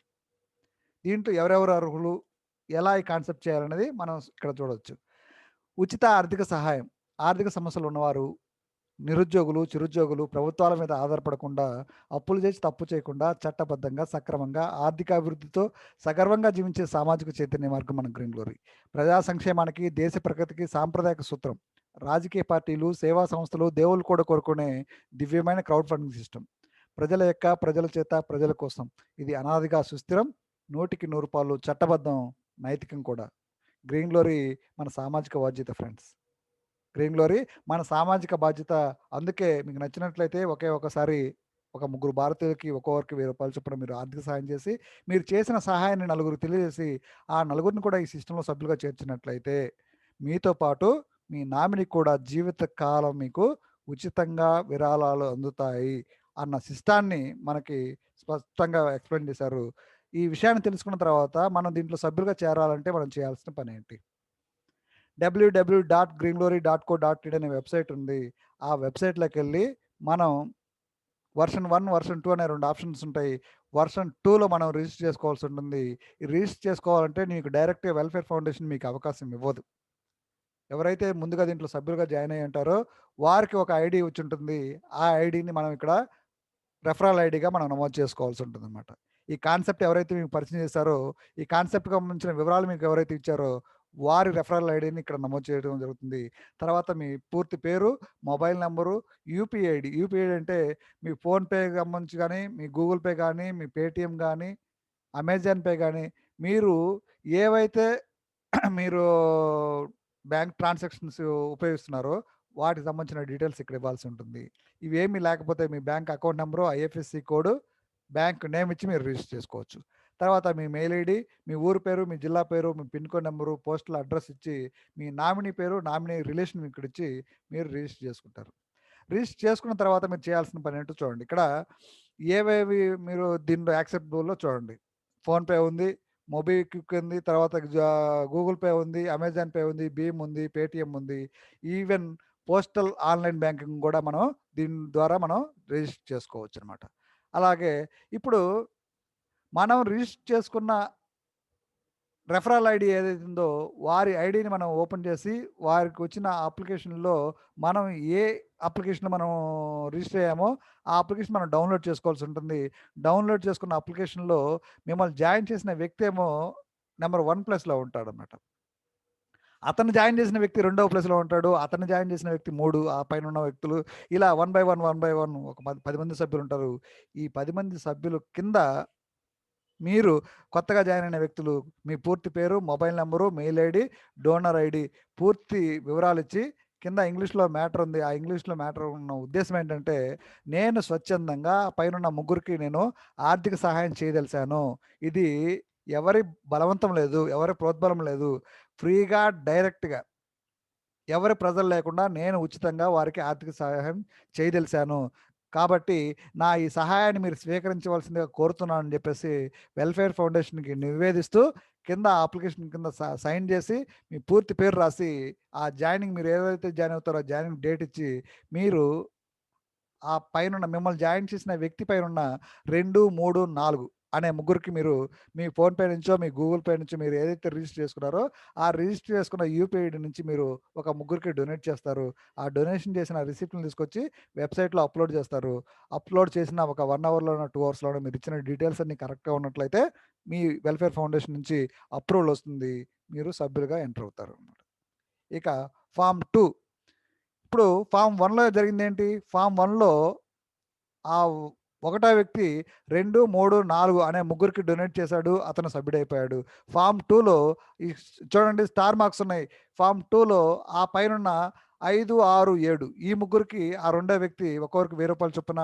దీంట్లో ఎవరెవరు అర్హులు, ఎలా ఈ కాన్సెప్ట్ చేయాలనేది మనం ఇక్కడ చూడొచ్చు. ఉచిత ఆర్థిక సహాయం. ఆర్థిక సమస్యలు ఉన్నవారు, నిరుద్యోగులు, చిరుద్యోగులు ప్రభుత్వాల మీద ఆధారపడకుండా, అప్పులు చేసి తప్పు చేయకుండా, చట్టబద్ధంగా, సక్రమంగా, ఆర్థికాభివృద్ధితో సగర్వంగా జీవించే సామాజిక చైతన్య మార్గం మన గ్రీన్ గ్లోరీ. ప్రజా సంక్షేమానికి, దేశ ప్రగతికి సాంప్రదాయక సూత్రం. రాజకీయ పార్టీలు, సేవా సంస్థలు, దేవుళ్ళు కూడా కోరుకునే దివ్యమైన క్రౌడ్ ఫండింగ్ సిస్టమ్. ప్రజల చేత, ప్రజల కోసం. ఇది అనాదిగా సుస్థిరం, 100కి 100 చట్టబద్ధం, నైతికం కూడా. గ్రీన్ గ్లోరీ మన సామాజిక బాధ్యత ఫ్రెండ్స్. గ్రీన్ గ్లోరీ మన సామాజిక బాధ్యత. అందుకే మీకు నచ్చినట్లయితే ఒకసారి ఒక ముగ్గురు భారతీయులకి ఒక్కొక్కరికి రూ. 1000 చొప్పున మీరు ఆర్థిక సహాయం చేసి, మీరు చేసిన సహాయాన్ని నలుగురికి తెలియజేసి, ఆ నలుగురిని కూడా ఈ సిస్టంలో సభ్యులుగా చేర్చినట్లయితే, మీతో పాటు మీ నామినీకి కూడా జీవితకాలం మీకు ఉచితంగా విరాళాలు అందుతాయి అన్న సిస్టాన్ని మనకి స్పష్టంగా ఎక్స్‌ప్లెయిన్ చేశారు. ఈ విషయాన్ని తెలుసుకున్న తర్వాత మనం దీంట్లో సభ్యులుగా చేరాలంటే మనం చేయాల్సిన పనేంటి? www.greenglory.co.in అనే వెబ్సైట్ ఉంది. ఆ వెబ్సైట్‌లోకెళ్ళి మనం వర్షన్ 1, వర్షన్ 2 అనే 2 ఆప్షన్స్ ఉంటాయి. వర్షన్ 2లో మనం రిజిస్టర్ చేసుకోవాల్సి ఉంటుంది. ఈ రిజిస్టర్ చేసుకోవాలంటే మీకు డైరెక్ట్‌గా వెల్ఫేర్ ఫౌండేషన్ మీకు అవకాశం ఇవ్వదు. ఎవరైతే ముందుగా దీంట్లో సభ్యులుగా జాయిన్ అయ్యి ఉంటారో వారికి ఒక ఐడీ వచ్చుంటుంది. ఆ ఐడీని మనం ఇక్కడ రెఫరల్ ఐడీగా మనం నమోదు చేసుకోవాల్సి ఉంటుందన్నమాట. ఈ కాన్సెప్ట్ ఎవరైతే మీకు పరిచయం చేశారో, ఈ కాన్సెప్ట్‌కి సంబంధించిన వివరాలు మీకు ఎవరైతే ఇచ్చారో, వారి రెఫరల్ ఐడీని ఇక్కడ నమోదు చేయడం జరుగుతుంది. తర్వాత మీ పూర్తి పేరు, mobile number, UPI ID. UPI ID అంటే మీ ఫోన్‌పేకి సంబంధించి గానీ, మీ గూగుల్ పే గానీ, మీ పేటీఎం గానీ, అమెజాన్ పే గానీ, మీరు ఏవైతే మీరు బ్యాంక్ ట్రాన్సాక్షన్స్ ఉపయోగిస్తున్నారో, వాటికి సంబంధించిన డీటెయిల్స్ ఇక్కడ ఇవ్వాల్సి ఉంటుంది. ఇవేమీ లేకపోతే మీ bank account number, IFSC code, bank name ఇచ్చి మీరు రిజిస్టర్ చేసుకోవచ్చు. తర్వాత మీ మెయిల్ ఐడీ, మీ ఊరు పేరు, మీ జిల్లా పేరు, మీ pin code number, postal address ఇచ్చి, మీ నామినీ పేరు, నామినీ రిలేషన్ ఇక్కడ ఇచ్చి మీరు రిజిస్టర్ చేసుకుంటారు. రిజిస్టర్ చేసుకున్న తర్వాత మీరు చేయాల్సిన పని ఏంటో చూడండి. ఇక్కడ ఏవేవి మీరు దీనిలో యాక్సెప్టబుల్లో చూడండి. ఫోన్‌పే ఉంది, మొబిక్విక్ ఉంది, తర్వాత గూగుల్ పే ఉంది, అమెజాన్ పే ఉంది, భీమ్ ఉంది, పేటీఎం ఉంది. ఈవెన్ పోస్టల్ ఆన్‌లైన్ బ్యాంకింగ్ కూడా మనం దీని ద్వారా మనం రిజిస్టర్ చేసుకోవచ్చనమాట. అలాగే ఇప్పుడు మనం రిజిస్టర్ చేసుకున్న రెఫరల్ ఐడీ ఏదైతే ఉందో వారి ఐడీని మనం ఓపెన్ చేసి వారికి వచ్చిన అప్లికేషన్‌లో మనం ఏ అప్లికేషన్‌లో మనం రిజిస్టర్ అయ్యామో ఆ అప్లికేషన్ మనం డౌన్‌లోడ్ చేసుకోవాల్సి ఉంటుంది. డౌన్‌లోడ్ చేసుకున్న అప్లికేషన్‌లో మిమ్మల్ని జాయిన్ చేసిన వ్యక్తి ఏమో నంబర్ 1 ప్లేస్‌లో ఉంటాడనమాట. అతను జాయిన్ చేసిన వ్యక్తి రెండవ ప్లేస్‌లో ఉంటాడు. అతను జాయిన్ చేసిన వ్యక్తి 3, ఆ పైన ఉన్న వ్యక్తులు ఇలా 1 బై 1 ఒక 10 మంది సభ్యులు ఉంటారు. ఈ 10 మంది సభ్యులు కింద మీరు కొత్తగా జాయిన్ అయిన వ్యక్తులు మీ పూర్తి పేరు, mobile number, mail ID, donor ID పూర్తి వివరాలు ఇచ్చి కింద ఇంగ్లీష్లో మ్యాటర్ ఉంది. ఆ ఇంగ్లీష్లో మ్యాటర్ ఉన్న ఉద్దేశం ఏంటంటే, నేను స్వచ్ఛందంగా పైనున్న ముగ్గురికి నేను ఆర్థిక సహాయం చేయదలిచాను. ఇది ఎవరి బలవంతం లేదు, ఎవరి ప్రోద్బలం లేదు. ఫ్రీగా డైరెక్ట్గా ఎవరి ప్రజలు లేకుండా నేను ఉచితంగా వారికి ఆర్థిక సహాయం చేయదలిచాను. కాబట్టి నా ఈ సహాయాన్ని మీరు స్వీకరించవలసిందిగా కోరుతున్నానని చెప్పేసి వెల్ఫేర్ ఫౌండేషన్‌కి నివేదిస్తూ కింద అప్లికేషన్ కింద సైన్ చేసి మీ పూర్తి పేరు రాసి ఆ జాయినింగ్ మీరు ఏదైతే జాయిన్ అవుతారో ఆ జాయినింగ్ డేట్ ఇచ్చి మీరు ఆ పైనున్న మిమ్మల్ని జాయిన్ చేసిన వ్యక్తి పైనున్న 2, 3, 4 అనే ముగ్గురికి మీరు మీ ఫోన్‌పే నుంచో, మీ గూగుల్ పే నుంచో మీరు ఏదైతే రిజిస్టర్ చేసుకున్నారో, ఆ రిజిస్టర్ చేసుకున్న యూపీఐ ఐడీ నుంచి మీరు ఒక ముగ్గురికి డొనేట్ చేస్తారు. ఆ డొనేషన్ చేసిన రిసిప్ట్‌ని తీసుకొచ్చి వెబ్‌సైట్‌లో అప్‌లోడ్ చేస్తారు. అప్‌లోడ్ చేసిన ఒక 1 అవర్‌లోనో, 2 అవర్స్‌లోనో మీరు ఇచ్చిన డీటెయిల్స్ అన్నీ కరెక్ట్‌గా ఉన్నట్లయితే మీ వెల్ఫేర్ ఫౌండేషన్ నుంచి అప్రూవల్ వస్తుంది. మీరు సభ్యులుగా ఎంటర్ అవుతారు. ఇక ఫార్మ్ 2 ఇప్పుడు ఫార్మ్ 1లో జరిగిందేంటి? ఫార్మ్ 1లో ఆ ఒకటో వ్యక్తి 2, 3, 4 అనే ముగ్గురికి డొనేట్ చేశాడు. అతను సభ్యుడైపోయాడు. ఫార్మ్ 2లో ఈ చూడండి స్టార్ మార్క్స్ ఉన్నాయి. ఫార్మ్ 2లో ఆ పైనున్న 5, 6, 7 ఈ ముగ్గురికి ఆ రెండో వ్యక్తి ఒక్కొక్కరికి రూ. 1000 చొప్పున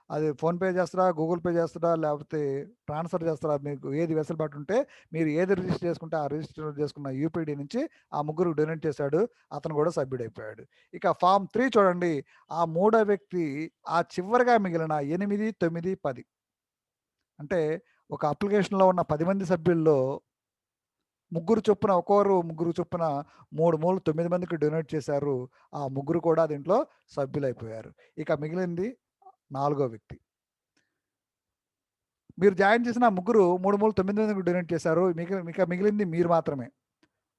అది ఫోన్‌పే చేస్తాడా? గూగుల్ పే చేస్తాడా? లేకపోతే ట్రాన్స్‌ఫర్ చేస్తాడా? మీకు ఏది వెసులుబాటు ఉంటే మీరు ఏది రిజిస్టర్ చేసుకుంటే ఆ రిజిస్టర్ చేసుకున్న యూపీఐడీ నుంచి ఆ ముగ్గురికి డొనేట్ చేశాడు. అతను కూడా సభ్యుడైపోయాడు. ఇక ఫార్మ్ 3 చూడండి. ఆ మూడో వ్యక్తి ఆ చివరగా మిగిలిన 8, 9, 10 అంటే ఒక అప్లికేషన్‌లో ఉన్న 10 మంది సభ్యుల్లో ముగ్గురు చొప్పున ఒక్కోరు ముగ్గురు చొప్పున 3, 3 9 మందికి డొనేట్ చేశారు. ఆ ముగ్గురు కూడా దీంట్లో సభ్యులైపోయారు. ఇక మిగిలింది నాలుగో వ్యక్తి. మీరు జాయిన్ చేసిన ఆ ముగ్గురు 3, 3 9 మందికి డొనేట్ చేశారు. ఇక మిగిలింది మీరు మాత్రమే.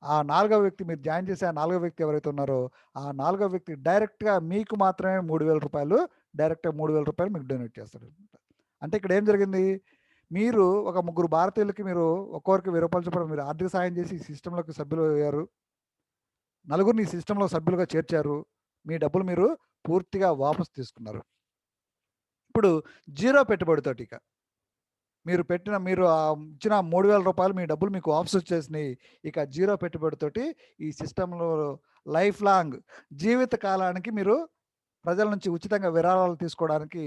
ఆ నాలుగో వ్యక్తి మీరు జాయిన్ చేసే ఆ నాలుగో వ్యక్తి ఎవరైతే ఉన్నారో, ఆ నాలుగో వ్యక్తి డైరెక్ట్‌గా మీకు మాత్రమే రూ. 3000 డైరెక్ట్‌గా రూ. 3000 మీకు డొనేట్ చేస్తాడనమాట. అంటే ఇక్కడ ఏం జరిగింది? మీరు ఒక ముగ్గురు భారతీయులకి మీరు ఒక్కొక్కరికి రూ. 1000 చొప్పున మీరు ఆర్థిక సహాయం చేసి ఈ సిస్టమ్‌లోకి సభ్యులయ్యారు. నలుగురిని ఈ సిస్టమ్‌లో సభ్యులుగా చేర్చారు. మీ డబ్బులు మీరు పూర్తిగా వాపసు తీసుకున్నారు. ఇప్పుడు జీరో పెట్టుబడితోటి ఇక. మీరు ఇచ్చిన రూ. 3000 మీ డబ్బులు మీకు వాపస్ వచ్చేసినాయి. ఇక జీరో పెట్టుబడితోటి ఈ సిస్టమ్‌లో లైఫ్ లాంగ్ జీవిత కాలానికి మీరు ప్రజల నుంచి ఉచితంగా విరాళాలు తీసుకోవడానికి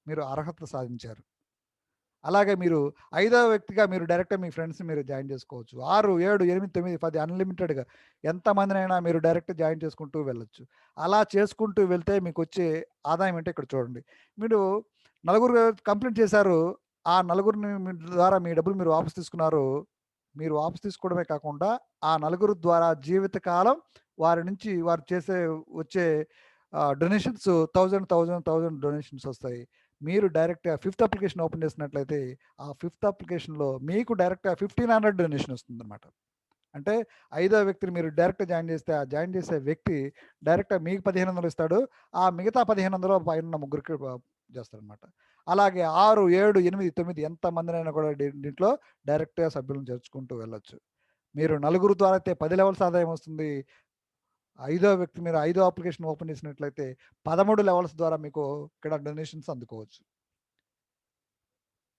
మీరు అర్హత సాధించారు. అలాగే మీరు ఐదవ వ్యక్తిగా మీరు డైరెక్ట్‌గా మీ ఫ్రెండ్స్‌ని మీరు జాయిన్ చేసుకోవచ్చు. 6, 7, 8, 9, 10 అన్‌లిమిటెడ్‌గా ఎంతమందినైనా మీరు డైరెక్ట్ జాయిన్ చేసుకుంటూ వెళ్ళొచ్చు. అలా చేసుకుంటూ వెళ్తే మీకొచ్చే ఆదాయం ఏంటో ఇక్కడ చూడండి. మీరు నలుగురు కంప్లీట్ చేశారు. ఆ నలుగురిని మీ ద్వారా మీ డబ్బులు మీరు వాపస్ తీసుకున్నారు. మీరు వాపస్ తీసుకోవడమే కాకుండా ఆ నలుగురు ద్వారా జీవితకాలం వారి నుంచి వారు వచ్చే డొనేషన్స్ 1000 డొనేషన్స్ వస్తాయి. మీరు డైరెక్ట్‌గా ఫిఫ్త్ అప్లికేషన్ ఓపెన్ చేసినట్లయితే, ఆ ఫిఫ్త్ అప్లికేషన్‌లో మీకు డైరెక్ట్‌గా 1500 డొనేషన్ వస్తుందన్నమాట. అంటే ఐదో వ్యక్తిని మీరు డైరెక్ట్‌గా జాయిన్ చేస్తే, ఆ జాయిన్ చేసే వ్యక్తి డైరెక్ట్‌గా మీకు 1500 ఇస్తాడు. ఆ మిగతా 1500 పైనున్న ముగ్గురికి చేస్తాడన్నమాట. అలాగే 6, 7, 8, 9 ఎంతమందినైనా కూడా దీంట్లో డైరెక్ట్‌గా సభ్యులను చేర్చుకుంటూ వెళ్ళొచ్చు. మీరు నలుగురు ద్వారా అయితే 10 లెవెల్స్ ఆదాయం వస్తుంది. ఐదో వ్యక్తి మీరు ఐదో అప్లికేషన్ ఓపెన్ చేసినట్లయితే 13 లెవెల్స్ ద్వారా మీకు ఇక్కడ డొనేషన్స్ అందుకోవచ్చు.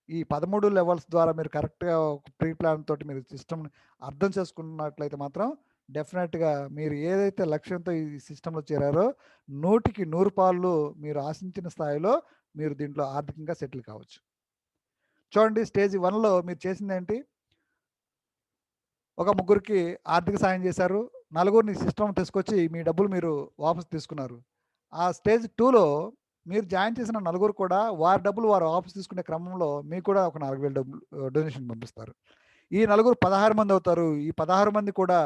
ఈ 13 లెవెల్స్ ద్వారా మీరు కరెక్ట్‌గా ఒక ప్రీ ప్లాన్ తోటి మీరు సిస్టమ్‌ని అర్థం చేసుకున్నట్లయితే మాత్రం డెఫినెట్‌గా మీరు ఏదైతే లక్ష్యంతో ఈ సిస్టమ్‌లో చేరారో 100కి 100 పాళ్ళు మీరు ఆశించిన స్థాయిలో మీరు దీంట్లో ఆర్థికంగా సెటిల్ కావచ్చు. చూడండి స్టేజ్ 1లో మీరు చేసిందేంటి? ఒక ముగ్గురికి ఆర్థిక సాయం చేశారు. నలుగురిని సిస్టమ్ తీసుకొచ్చి మీ డబ్బులు మీరు వాపస్ తీసుకున్నారు. ఆ స్టేజ్ 2లో మీరు జాయిన్ చేసిన నలుగురు కూడా వారి డబ్బులు వారు వాపస్ తీసుకునే క్రమంలో మీకు కూడా ఒక 4000 డబ్బులు డొనేషన్ పంపిస్తారు. ఈ నలుగురు 16 మంది అవుతారు. ఈ 16 మంది కూడా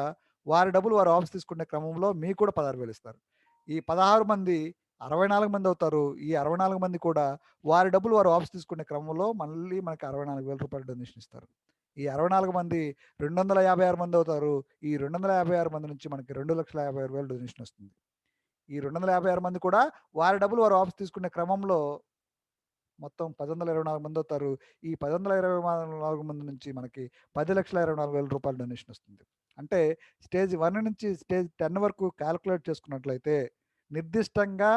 వారి డబ్బులు వారు వాపస్ తీసుకునే క్రమంలో మీకు కూడా 16,000 ఇస్తారు. ఈ 16 మంది 64 మంది అవుతారు. ఈ 64 మంది కూడా వారి డబ్బులు వారు వాపస్ తీసుకునే క్రమంలో మళ్ళీ మనకి రూ. 64,000 డొనేషన్ ఇస్తారు. ఈ 64 మంది 256 మంది అవుతారు. ఈ 256 మంది నుంచి మనకి 2,56,000 డొనేషన్ వస్తుంది. ఈ 256 మంది కూడా వారి డబ్బులు వారు వాపస్ తీసుకునే క్రమంలో మొత్తం 10,24 మంది అవుతారు. ఈ 10,24 మంది నుంచి మనకి రూ. 10,24,000 డొనేషన్ వస్తుంది. అంటే స్టేజ్ 1 నుంచి స్టేజ్ 10 వరకు కాలిక్యులేట్ చేసుకున్నట్లయితే నిర్దిష్టంగా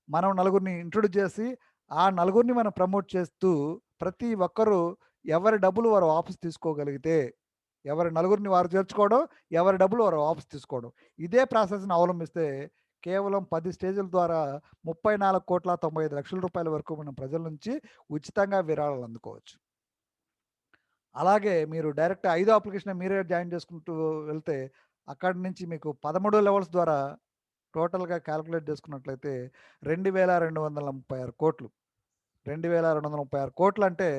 మనం నలుగురిని ఇంట్రొడ్యూస్ చేసి, ఆ నలుగురిని మనం ప్రమోట్ చేస్తూ ప్రతి ఒక్కరు ఎవరి డబ్బులు వారు వాపసు తీసుకోగలిగితే, ఎవరి నలుగురిని వారు చేర్చుకోవడం, ఎవరి డబ్బులు వారు వాపసు తీసుకోవడం. ఇదే ప్రాసెస్‌ని అవలంబిస్తే కేవలం 10 స్టేజ్‌ల ద్వారా 34,95,00,000 రూపాయల వరకు మనం ప్రజల నుంచి ఉచితంగా విరాళాలు అందుకోవచ్చు. అలాగే మీరు డైరెక్ట్ 5 అప్లికేషన్ మీరే జాయిన్ చేసుకుంటూ వెళ్తే అక్కడి నుంచి మీకు 13 లెవెల్స్ ద్వారా టోటల్‌గా కాలిక్యులేట్ చేసుకున్నట్లయితే 2,236,00,00,000. 2,236,00,00,000 అంటే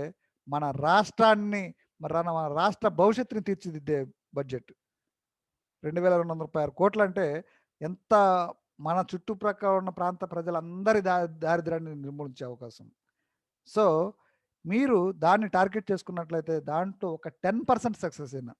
మన రాష్ట్రాన్ని మన రాష్ట్ర భవిష్యత్తుని తీర్చిదిద్దే బడ్జెట్. 2,236,00,00,000 అంటే ఎంత మన చుట్టుప్రక్కల ఉన్న ప్రాంత ప్రజలందరి దారిద్ర్యాన్ని నిర్మూలించే అవకాశం. సో, మీరు దాన్ని టార్గెట్ చేసుకున్నట్లయితే దాంట్లో ఒక 10% సక్సెస్ అయినా,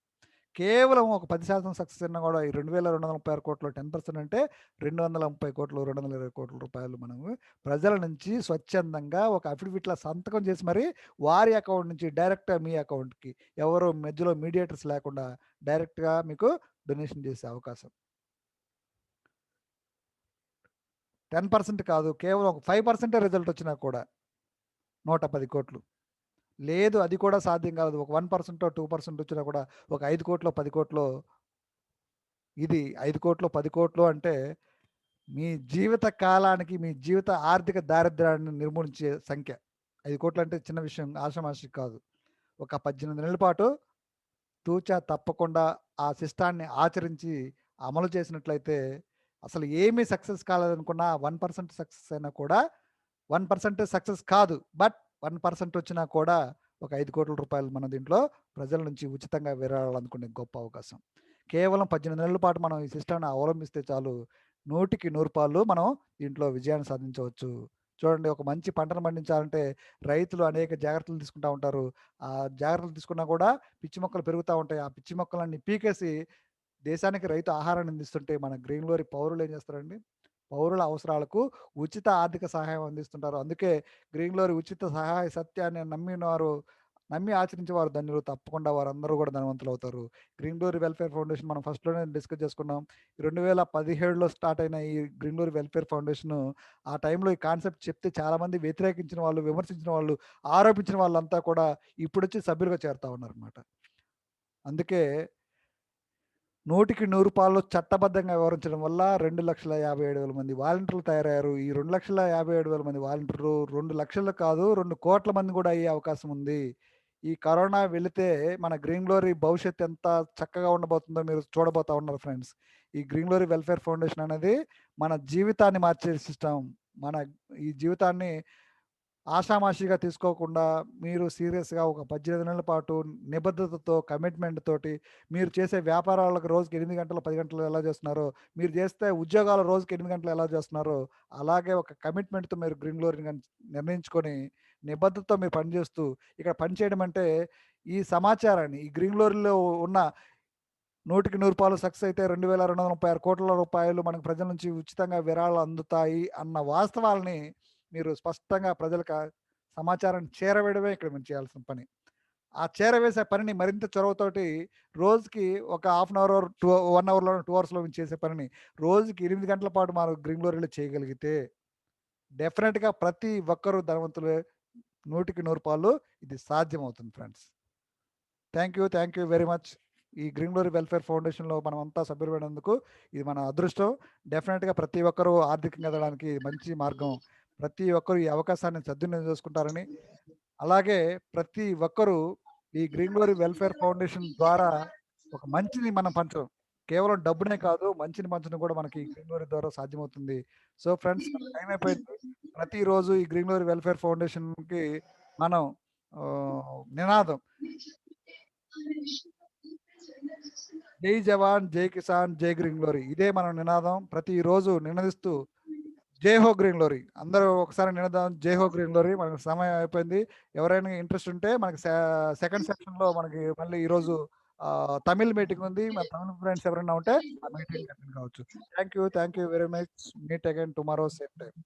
కేవలం ఒక 10% సక్సెస్ అయినా కూడా ఈ 2,236,00,00,000లో 10% అంటే 230,00,00,000, 220,00,00,000 మనము ప్రజల నుంచి స్వచ్ఛందంగా ఒక అఫిడవిట్‌లో సంతకం చేసి మరి వారి అకౌంట్ నుంచి డైరెక్ట్‌గా మీ అకౌంట్‌కి ఎవరు మధ్యలో మీడియేటర్స్ లేకుండా డైరెక్ట్‌గా మీకు డొనేషన్ చేసే అవకాశం. 10% కాదు, కేవలం ఒక 5% రిజల్ట్ వచ్చినా కూడా 110,00,00,000. లేదు అది కూడా సాధ్యం కాదు. ఒక 1%, 2% వచ్చినా కూడా ఒక 5,00,00,000, 10,00,00,000 ఇది 5,00,00,000, 10,00,00,000 అంటే మీ జీవిత కాలానికి మీ జీవిత ఆర్థిక దారిద్ర్యాన్ని నిర్మూలించే సంఖ్య. 5,00,00,000 అంటే చిన్న విషయం, ఆషామాషి కాదు. ఒక 18 నెలల పాటు తూచా తప్పకుండా ఆ సిస్టాన్ని ఆచరించి అమలు చేసినట్లయితే అసలు ఏమీ సక్సెస్ కాలేదనుకున్నా 1% సక్సెస్ అయినా కూడా 1% సక్సెస్ కాదు. బట్ 1% వచ్చినా కూడా ఒక 5,00,00,000 రూపాయలు మన దీంట్లో ప్రజల నుంచి ఉచితంగా విరాళాలు అందుకునే గొప్ప అవకాశం. కేవలం 18 నెలల పాటు మనం ఈ సిస్టమ్‌ని అవలంబిస్తే చాలు 100కి 100 పాళ్ళు మనం దీంట్లో విజయాన్ని సాధించవచ్చు. చూడండి, ఒక మంచి పంటను పండించాలంటే రైతులు అనేక జాగ్రత్తలు తీసుకుంటా ఉంటారు. ఆ జాగ్రత్తలు తీసుకున్నా కూడా పిచ్చి మొక్కలు పెరుగుతా ఉంటాయి. ఆ పిచ్చి మొక్కలన్నీ పీకేసి దేశానికి రైతు ఆహారాన్ని అందిస్తుంటే మన గ్రీన్ గ్లోరీ పౌరులు ఏం చేస్తారండి? పౌరుల అవసరాలకు ఉచిత ఆర్థిక సహాయం అందిస్తుంటారు. అందుకే గ్రీన్ గ్లోరీ ఉచిత సహాయ సత్యాన్ని నమ్మి ఆచరించేవారు ధన్యులు. తప్పకుండా వారందరూ కూడా ధనవంతులవుతారు. గ్రీన్ గ్లోరీ వెల్ఫేర్ ఫౌండేషన్ మనం ఫస్ట్‌లోనే డిస్కస్ చేసుకున్నాం. 2017లో స్టార్ట్ అయిన ఈ గ్రీన్ గ్లోరీ వెల్ఫేర్ ఫౌండేషన్ ఆ టైంలో ఈ కాన్సెప్ట్ చెప్తే చాలామంది వ్యతిరేకించిన వాళ్ళు, విమర్శించిన వాళ్ళు, ఆరోపించిన వాళ్ళంతా కూడా ఇప్పుడొచ్చి సభ్యులుగా చేరుతా ఉన్నారనమాట. అందుకే 100కి 100 పాళ్ళు చట్టబద్ధంగా వ్యవహరించడం వల్ల 2,57,000 మంది వాలంటీర్లు తయారయ్యారు. ఈ 2,57,000 మంది వాలంటీర్లు 2,00,000 కాదు, 2,00,00,000 మంది కూడా అయ్యే అవకాశం ఉంది. ఈ కరోనా వెళితే మన గ్రీన్ గ్లోరీ భవిష్యత్తు ఎంత చక్కగా ఉండబోతుందో మీరు చూడబోతా ఉన్నారు ఫ్రెండ్స్. ఈ గ్రీన్ గ్లోరీ వెల్ఫేర్ ఫౌండేషన్ అనేది మన జీవితాన్ని మార్చే సిస్టమ్. మన ఈ జీవితాన్ని ఆషామాషిగా తీసుకోకుండా మీరు సీరియస్‌గా ఒక 18 నెలల పాటు నిబద్ధతతో, కమిట్మెంట్ తోటి మీరు చేసే వ్యాపారాలకు రోజుకి 8 గంటలు, 10 గంటలు ఎలా చేస్తున్నారో, మీరు చేస్తే ఉద్యోగాలు రోజుకి 8 గంటలు ఎలా చేస్తున్నారో, అలాగే ఒక కమిట్మెంట్‌తో మీరు గ్రీన్ గ్లోరీని నిర్ణయించుకొని నిబద్ధతతో మీరు పనిచేస్తూ, ఇక్కడ పని చేయడం అంటే ఈ సమాచారాన్ని ఈ గ్రీన్ గ్లోరీలో ఉన్న 100కి 100 పాలు సక్సెస్ అయితే 2,236,00,00,000 రూపాయలు మనకు ప్రజల నుంచి ఉచితంగా విరాళాలు అందుతాయి అన్న వాస్తవాల్ని మీరు స్పష్టంగా ప్రజలకు సమాచారాన్ని చేరవేయడమే ఇక్కడ మేము చేయాల్సిన పని. ఆ చేరవేసే పనిని మరింత చొరవతోటి రోజుకి ఒక హాఫ్ అన్ అవర్, 1 అవర్‌లోనో, 2 అవర్స్‌లో చేసే పనిని రోజుకి 8 గంటల పాటు మనం గ్రీన్ గ్లోరీలో చేయగలిగితే డెఫినిట్‌గా ప్రతి ఒక్కరు ధనవంతులే. 100కి 100 పాళ్ళు ఇది సాధ్యమవుతుంది friends. Thank you very much. ఈ గ్రీన్ గ్లోరీ వెల్ఫేర్ ఫౌండేషన్‌లో మనమంతా సభ్యులమైనందుకు ఇది మన అదృష్టం. డెఫినిట్‌గా ప్రతి ఒక్కరూ ఆర్థికంగా ఎదగడానికి మంచి మార్గం. ప్రతి ఒక్కరు ఈ అవకాశాన్ని సద్వినియోగం చేసుకుంటారని, అలాగే ప్రతి ఒక్కరూ ఈ గ్రీన్ గ్లోరీ వెల్ఫేర్ ఫౌండేషన్ ద్వారా ఒక మంచిని మనం పంచడం. కేవలం డబ్బునే కాదు, మంచిని పంచడం కూడా మనకి ఈ గ్రీన్ గ్లోరీ ద్వారా సాధ్యమవుతుంది. సో ఫ్రెండ్స్, మన టైం అయిపోయింది. ప్రతిరోజు ఈ గ్రీన్ గ్లోరీ వెల్ఫేర్ ఫౌండేషన్‌కి మనం నినాదం జై జవాన్, జై కిసాన్, జై గ్రీన్ గ్లోరీ. ఇదే మన నినాదం. ప్రతిరోజు నినదిస్తూ జై హో గ్రీన్ గ్లోరీ. అందరూ ఒకసారి నినదాం జై హో గ్రీన్ గ్లోరీ. మనకు సమయం అయిపోయింది. ఎవరైనా ఇంట్రెస్ట్ ఉంటే మనకి సెకండ్ సెక్షన్‌లో మనకి మళ్ళీ ఈరోజు తమిళ్ మీటింగ్ ఉంది. మన తమిళ్ ఫ్రెండ్స్ ఎవరైనా ఉంటే ఆ మీటింగ్‌కి అటెండ్ కావచ్చు. Thank you very much. Meet again tomorrow same time.